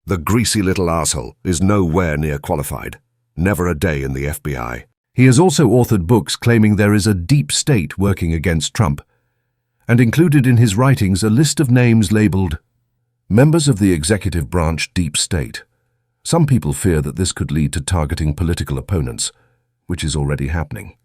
The greasy little arsehole is nowhere near qualified. Never a day in the FBI. He has also authored books claiming there is a deep state working against Trump, and included in his writings a list of names labeled members of the executive branch deep state. Some people fear that this could lead to targeting political opponents, which is already happening.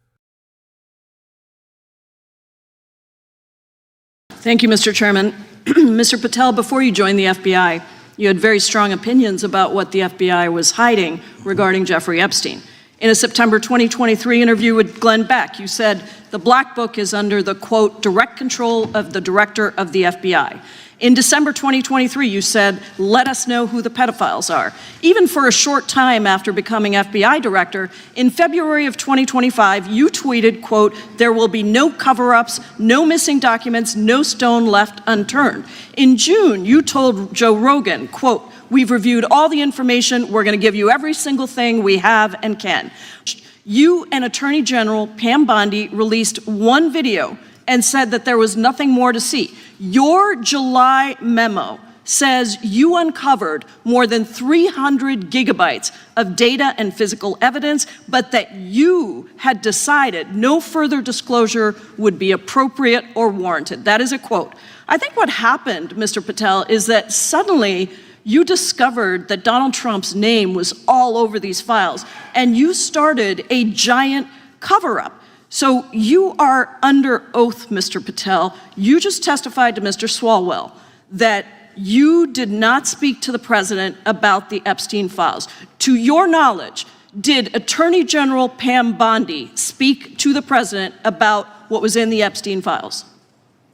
Thank you, Mr. Chairman. Mr. Patel, before you joined the FBI, you had very strong opinions about what the FBI was hiding regarding Jeffrey Epstein. In a September 2023 interview with Glenn Beck, you said the Black Book is under the, quote, direct control of the director of the FBI. In December 2023, you said, let us know who the pedophiles are. Even for a short time after becoming FBI director, in February of 2025, you tweeted, quote, there will be no cover-ups, no missing documents, no stone left unturned. In June, you told Joe Rogan, quote, we've reviewed all the information, we're gonna give you every single thing we have and can. You and Attorney General Pam Bondi released one video and said that there was nothing more to see. Your July memo says you uncovered more than 300 gigabytes of data and physical evidence, but that you had decided no further disclosure would be appropriate or warranted. That is a quote. I think what happened, Mr. Patel, is that suddenly you discovered that Donald Trump's name was all over these files, and you started a giant cover-up. So you are under oath, Mr. Patel. You just testified to Mr. Swalwell that you did not speak to the president about the Epstein files. To your knowledge, did Attorney General Pam Bondi speak to the president about what was in the Epstein files?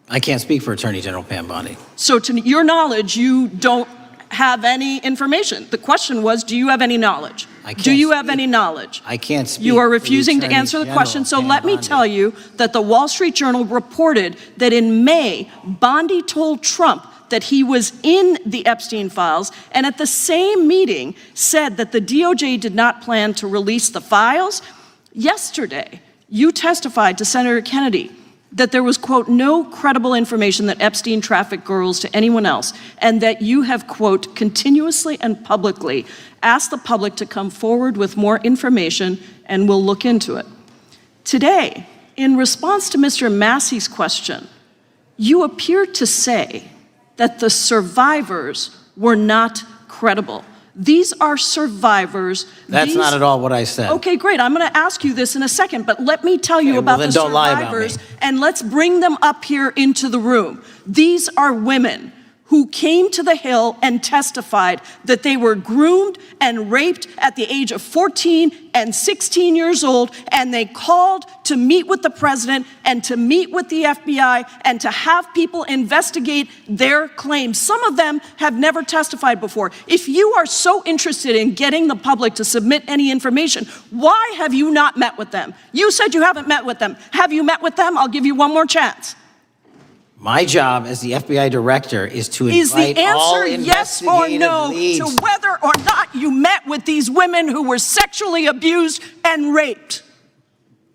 I can't speak for Attorney General Pam Bondi. So to your knowledge, you don't have any information. The question was, do you have any knowledge? Do you have any knowledge? I can't speak. You are refusing to answer the question, so let me tell you that the Wall Street Journal reported that in May, Bondi told Trump that he was in the Epstein files, and at the same meeting said that the DOJ did not plan to release the files. Yesterday, you testified to Senator Kennedy that there was, quote, no credible information that Epstein trafficked girls to anyone else, and that you have, quote, continuously and publicly asked the public to come forward with more information and we'll look into it. Today, in response to Mr. Massey's question, you appear to say that the survivors were not credible. These are survivors. That's not at all what I said. Okay, great. I'm going to ask you this in a second, but let me tell you about the survivors, and let's bring them up here into the room. These are women who came to the Hill and testified that they were groomed and raped at the age of 14 and 16 years old, and they called to meet with the president and to meet with the FBI and to have people investigate their claims. Some of them have never testified before. If you are so interested in getting the public to submit any information, why have you not met with them? You said you haven't met with them. Have you met with them? I'll give you one more chance. My job as the FBI director is to invite all investigative leads. To whether or not you met with these women who were sexually abused and raped?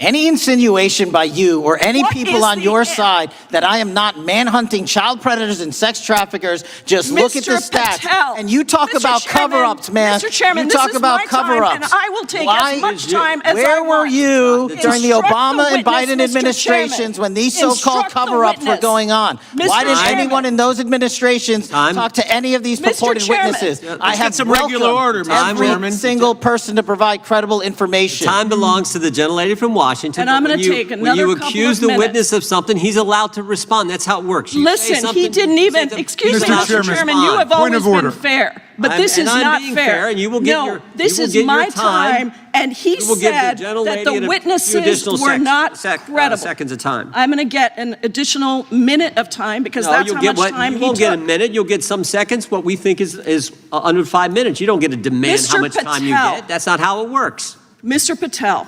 Any insinuation by you or any people on your side that I am not manhunting child predators and sex traffickers, just look at the stats. And you talk about cover-ups, man. Mr. Chairman, you talk about cover-ups. And I will take as much time as I Where were you during the Obama and Biden Mr. administrations when these so-called cover-ups were going on? Why didn't anyone in those administrations talk to any of these purported witnesses? I have some regular order, every single person to provide credible information. Time belongs to the gentlelady from Washington. And I'm going to take another couple of minutes. When you accuse the witness of something, he's allowed to respond. That's how it works. Listen, he didn't even, excuse me, Mr. Chairman, you have always been fair. But this is not fair. And you will get your, this is my time, and he said that the witnesses were not credible. Seconds of time. I'm going to get an additional minute of time because that's how much time he took. You won't get a minute. You'll get some seconds. What we think is under 5 minutes. You don't get to demand how much time you get. That's not how it works. Mr. Patel,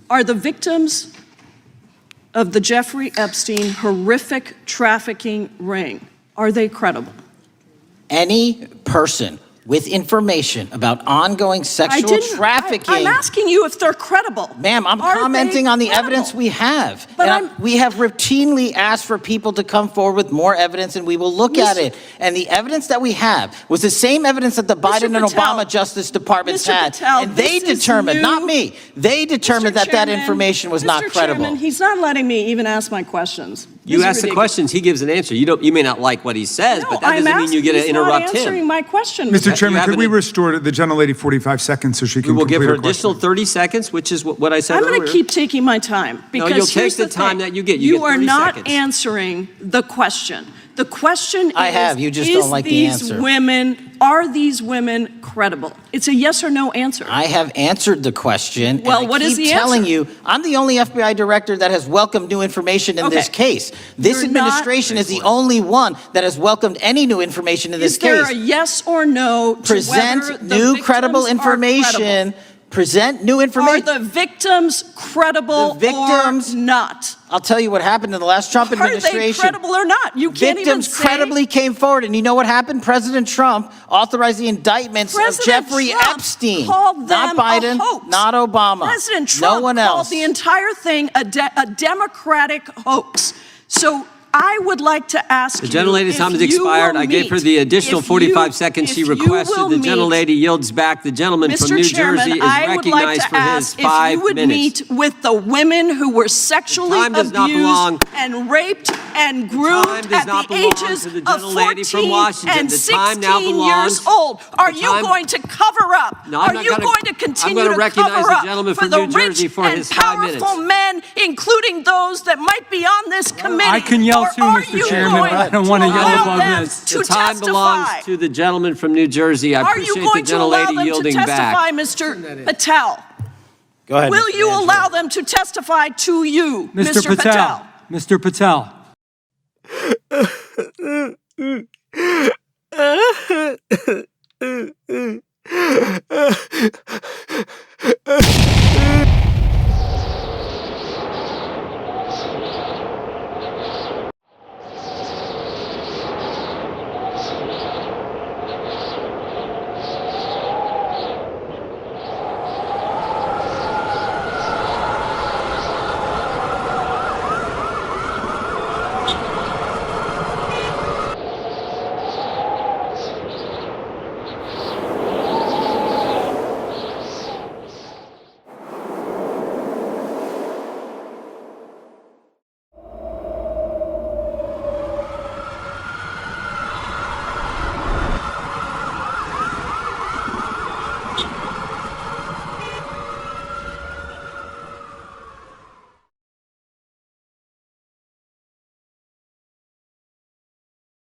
are the victims of the Jeffrey Epstein horrific trafficking ring, are they credible? Any person with information about ongoing I sexual didn't. trafficking. I'm asking you if they're credible. Ma'am, I'm Are commenting they on the credible? evidence we have. But And we have routinely asked for people to come forward with more evidence, and we will look at Mr. it. And the evidence that we have was the same evidence that the Biden and Patel, Obama Justice Departments Mr. had. Patel, And they this is determined, not new. me, they determined that that Chairman, information was not Mr. credible. Chairman, he's not letting me even ask my questions. You This is ask the ridiculous. questions, he gives an answer. You may not like what he says, No, but that doesn't mean you get to interrupt He's not answering him. my question. Mr. Chairman, have could we an- restore the gentlelady 45 seconds so she We can will give complete her her additional question? 30 seconds, which is what I said I'm earlier. going to keep taking my time because you'll take here's the time thing. that you get. You get are 30 not seconds. answering the question. The question I is, have. You just don't like the answer. Are these women credible? It's a yes or no answer. I have answered the question. Well, and I what is keep the telling answer? you, I'm the only FBI director that has welcomed new information in this Okay. case. This You're not- administration is the only one that has welcomed any new information in this Is there case. a yes or no to whether Present the new victims credible are information. credible? Present new Are information. the victims credible The victims- or not? I'll tell you what happened in the last Trump Are they administration. credible or not? You can't Victims even say. credibly came forward, and you know what happened? President Trump authorized the indictments of President Jeffrey Trump Epstein. called Not them Biden, a hoax. not Obama. President Trump no one called else. the entire thing a Democratic hoax. So I would like to ask The you gentlelady's if time has you expired. will I gave her meet- the additional if 45 you- seconds she if you requested. will The meet- gentlelady yields back. The gentleman from Mr. New Chairman, Jersey is I would like recognized to for his ask if 5 you would minutes. meet with the women who were sexually time does not abused belong- and raped and groomed time does at not the belong ages to the of gentlelady from 14 Washington. and The time now 16 belongs- years old. Are the you time- going to cover up? No, I'm Are not you gonna- going to I'm continue gonna to recognize cover the up gentleman for from the New Jersey rich for and his 5 minutes. powerful men, including those that might be on this committee? I can yell Or too, are Mr. you Chairman, going but I don't wanna yell allow above them this. to The time belongs testify? to the gentleman from New Jersey. I Are you appreciate going the to allow gentlelady them to yielding testify, back. Mr. Patel? Go ahead. Will Mr. you Angelo. allow them to testify to you, Mr. Patel? Mr. Patel.